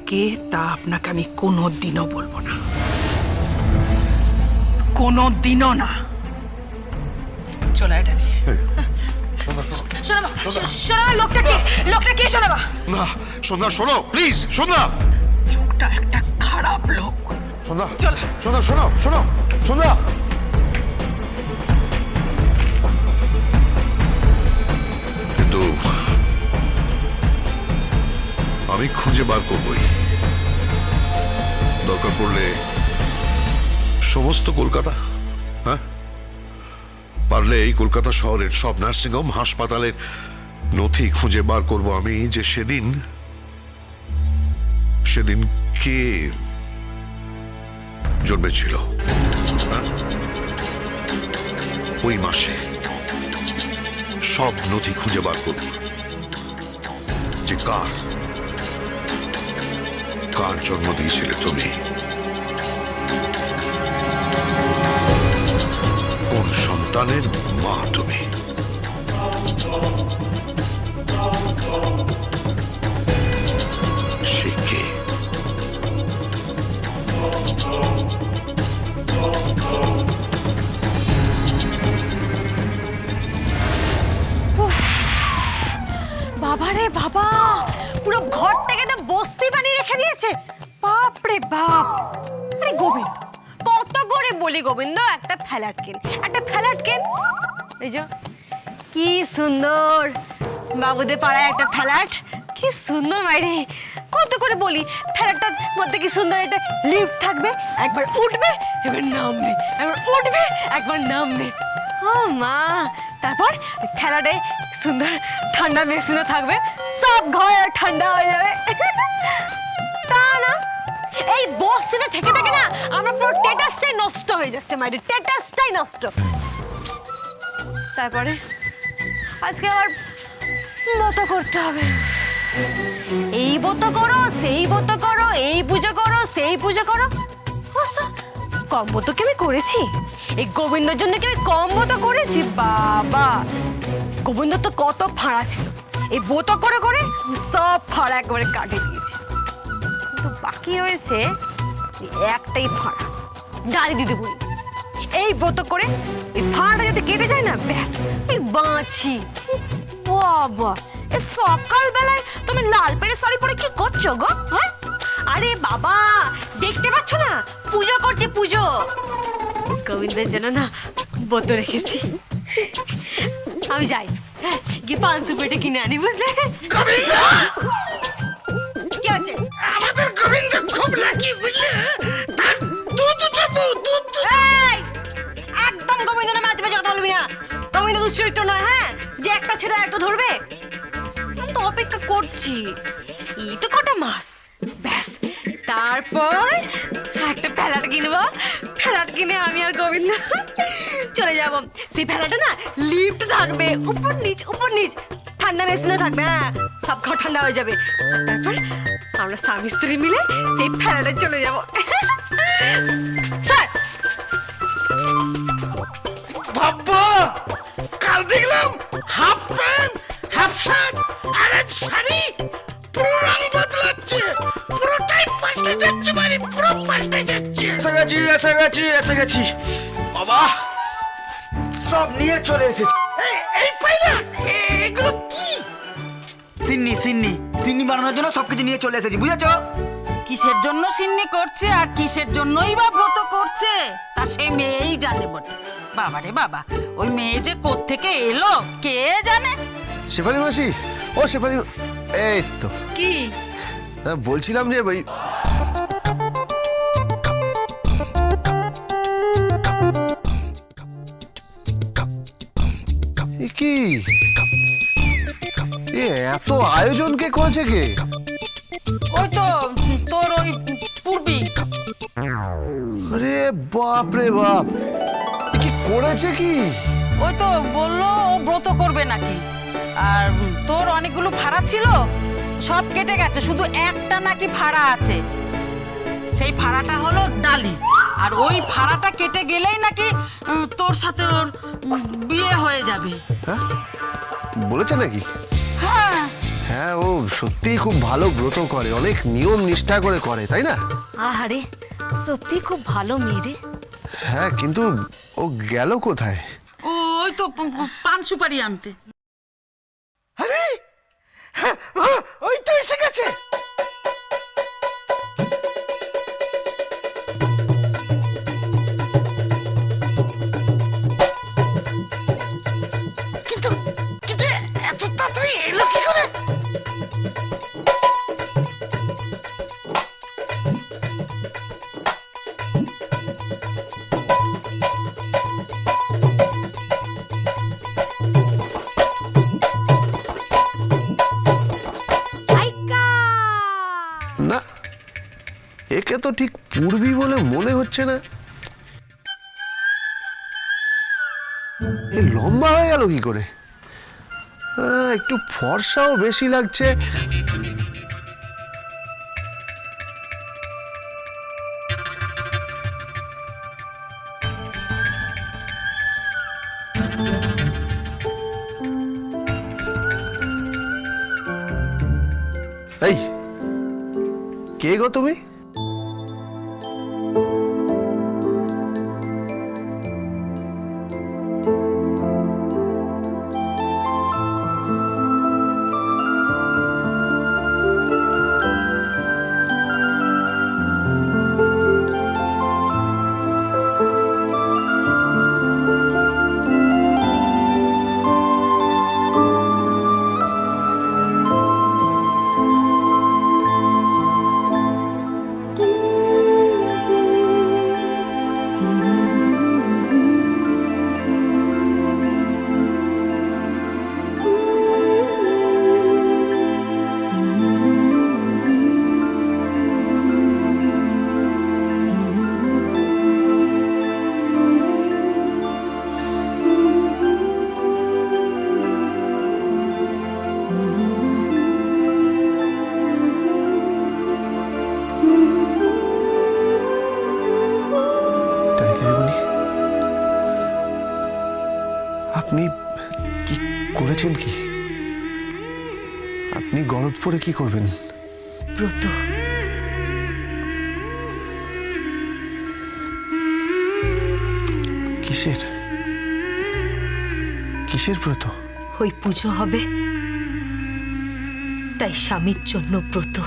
কে তা আপনাকে আমি কোনোদিনও বলবো না, কোনোদিনও না। চলো এটা শোনাবা, শোনাবা, লোকটা কে শোনাবা? না সন্ধ্যা, শোনো প্লিজ। সন্ধ্যা, লোকটা একটা খারাপ লোক। সন্ধ্যা, চলো। সন্ধ্যা শোনো, শোনো সন্ধ্যা। কিন্তু আমি খুঁজে বার করবই, দরকার পড়লে সমস্ত কলকাতা, হ্যাঁ পারলে এই কলকাতা শহরের সব নার্সিংহোম, হাসপাতালের নথি খুঁজে বার করব আমি, যে সেদিন কে জন্মেছিল, হ্যাঁ? ওই মাসে সব নথি খুঁজে বার করব, যে কার জন্ম দিয়েছিলে তুমি, কোন সন্তানের মা তুমি। সে কে? বাবা রে বাবা, পুরো ঘরটাকে তো বস্তি বানিয়ে রেখে দিয়েছে। বাপ রে বাপ। আরে গোবিন্দ, কত করে বলি গোবিন্দ একটা ফ্ল্যাট কেন, একটা ফ্ল্যাট কেন। এই যে কি সুন্দর বাবুদের পাড়ায় একটা ফ্ল্যাট, কি সুন্দর মাইরে। কত করে বলি ফ্ল্যাটটার মধ্যে কি সুন্দর একটা লিফট থাকবে, একবার উঠবে একবার নামবে, একবার উঠবে একবার নামবে। ও মা, তারপর ফ্ল্যাটে সুন্দর ঠান্ডা মেশিনও থাকবে, সব ঘর ঠান্ডা হয়ে যাবে। তা না, এই বস্তিতে থেকে থেকে না আমার পুরো স্ট্যাটাসটাই নষ্ট হয়ে যাচ্ছে মাইরে, স্ট্যাটাসটাই নষ্ট। তারপরে আজকে আবার ব্রত করতে হবে। এই ব্রত করো, সেই ব্রত করো, এই পুজো করো, সেই পুজো করো। কম ব্রত কি আমি করেছি? এই গোবিন্দর জন্য কি আমি কম ব্রত করেছি? বাবা, গোবিন্দ তো কত ফাঁড়া ছিল, এই ব্রত করে করে সব ফাঁড়া একেবারে কাটে দিয়েছে। কিন্তু বাকি রয়েছে একটাই ফাঁড়া, ডালি দিতে বলি। এই ব্রত করে এই ফাঁড়াটা যদি কেটে যায় না, ব্যাস এই বাঁচি। বাবা, এ সকালবেলায় তুমি লাল পেড়ে শাড়ি পরে কি করছো গো? হ্যাঁ, আরে বাবা, দেখতে পাচ্ছ না পুজো করছে, পুজো। গোবিন্দের জন্য না ব্রত রেখেছি। আমি যাই, হ্যাঁ গিয়ে 500 পেটে কিনে আনি, বুঝলে? কি আছে? আমাদের গোবিন্দ খুব লাকি, বুঝলে? তার এই, একদম গোবিন্দ না মাঝে মাঝে কথা বলবি না। গোবিন্দ দুশ্চরিত্র নয়, হ্যাঁ, যে একটা ছেলে একটা ধরবে। আমি তো অপেক্ষা করছি, এই তো কটা মাস, ব্যাস তারপর একটা ফ্ল্যাট কিনবো। ফ্ল্যাট কিনে আমি আর গোবিন্দ চলে যাব। সেই ফ্ল্যাটে না লিফট থাকবে, উপর নিচ উপর নিচ, ঠান্ডা মেশিনও থাকবে, হ্যাঁ সব ঘর ঠান্ডা হয়ে যাবে। তারপর আমরা স্বামী স্ত্রী মিলে সেই ফ্ল্যাটে চলে যাব। স্যার, বাবা, কাল দেখলাম হাফ প্যান্ট, হাফ শার্ট আর শাড়ি পুরো রং বদলাচ্ছে, পুরোটাই পাল্টে যাচ্ছে, মানে পুরো পাল্টে যাচ্ছে। এসে গেছি বাবা, সব নিয়ে চলে এসেছি। এই পাইলট, এগুলো কি? সিন্নি বানানোর জন্য সবকিছু নিয়ে চলে এসেছি, বুঝেছো? কিসের জন্য সিন্নি করছে আর কিসের জন্যই বা ব্রত করছে তা সে মেয়েই জানে বটে। বাবা রে বাবা, ওই মেয়ে যে কোত্থেকে এলো কে জানে। শেফালি মাসি, ও শেফালি, এই তো কি বলছিলাম যে ওই কি এত আয়োজন কে করেছে কে? ওই তো তোর ওই পূর্বী। আরে বাপ রে বাপ, কি করেছে কি? ওই তো বললো ও ব্রত করবে নাকি, আর তোর অনেকগুলো ভাড়া ছিল সব কেটে গেছে, শুধু একটা নাকি ভাড়া আছে। সেই ভাড়াটা হলো ডালি, আর ওই ভাড়াটা কেটে গেলেই নাকি তোর সাথে ওর বিয়ে হয়ে যাবে। হ্যাঁ বলেছে নাকি? হ্যাঁ হ্যাঁ, ও সত্যিই খুব ভালো ব্রত করে, অনেক নিয়ম নিষ্ঠা করে করে, তাই না? আহারে সত্যি খুব ভালো মেয়ে রে। হ্যাঁ, কিন্তু ও গেল কোথায়? ওই তো পান সুপারি আনতে। আরে হ্যাঁ, ওই তো এসে গেছে। কিন্তু কিন্তু এত তাড়াতাড়ি এলো কি করে? না, একে তো ঠিক পূর্বী বলে মনে হচ্ছে না। এ লম্বা হয়ে গেল কি করে? একটু ফর্সাও বেশি লাগছে। এই, কে গো তুমি? আপনি কি করেছেন? কি আপনি গলদ পরে কি করবেন? ব্রত। কিসের কিসের ব্রত? ওই পুজো হবে, তাই স্বামীর জন্য ব্রত।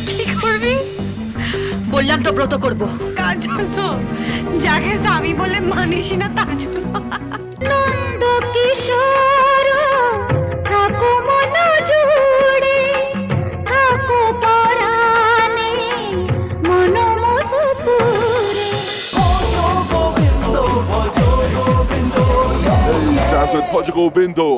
কি করবি? বললাম তো ব্রত করব। কার জন্য? যাকে স্বামী বলে মানিসি না তার জন্য। Dance with Portugal Bindo.